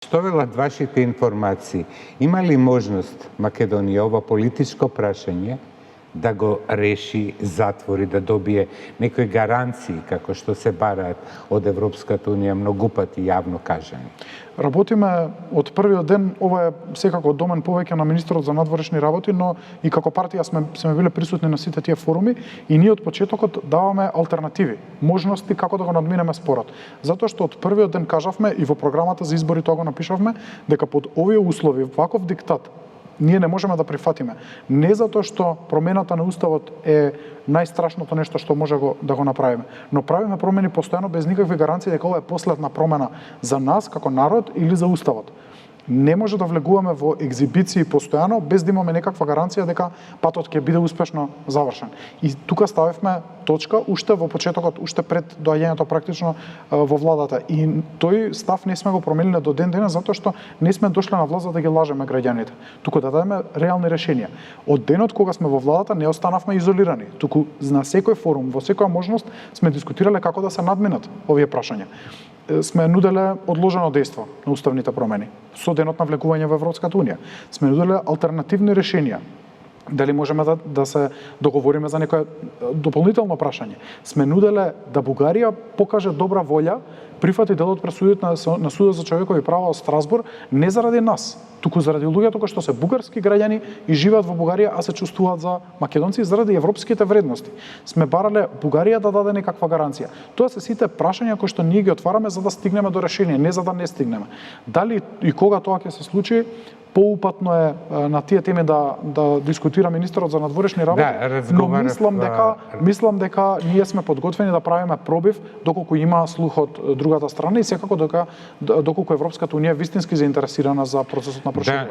Што велат вашите информации? Има ли можност Македонија ова политичко прашање да го реши, затвори, да добие некои гаранции, како што се бараат од Европската Унија многу пати јавно кажани? Работиме од првиот ден, ова е секако домен повеќе на министерот за надворешни работи, но и како партија сме биле присутни на сите тие форуми и ние од почетокот даваме алтернативи, можности како да го надминеме спорот. Затоа што од првиот ден кажавме и во програмата за избори тоа го напишавме дека под овие услови, ваков диктат, ние не можеме да прифатиме. Не затоа што промената на уставот е најстрашното нешто што може да го направиме, но правиме промени постојано без никакви гаранции дека ова е последна промена за нас како народ или за уставот. Не може да влегуваме во екзибиции постојано без да имаме некаква гаранција дека патот ќе биде успешно завршен. И тука ставивме точка уште во почетокот, уште пред доаѓањето практично во владата. И тој став не сме го промениле до ден денес затоа што не сме дошле на власт за да ги лажеме граѓаните, туку да дадеме реални решенија. Од денот кога сме во владата не останавме изолирани, туку на секој форум, во секоја можност сме дискутирале како да се надминат овие прашања. Сме нуделе одложено дејство на уставните промени со денот на влегување во Европската Унија. Сме нуделе алтернативни решенија. Дали можеме да се договориме за некое дополнително прашање. Сме нуделе да Бугарија покаже добра волја, прифати дел од пресудите на Судот за човекови права од Страсбург не заради нас, туку заради луѓето кои што се бугарски граѓани и живеат во Бугарија, а се чувствуваат за македонци заради европските вредности. Сме барале Бугарија да даде некаква гаранција. Тоа се сите прашања кои што ние ги отвараме за да стигнеме до решение, не за да не стигнеме. Дали и кога тоа ќе се случи, поупатно е на тие теми да дискутира министерот за надворешни работи, но мислам дека ние сме подготвени да правиме пробив доколку има слух од другата страна и секако доколку Европската Унија е вистински заинтересирана за процесот на проширување.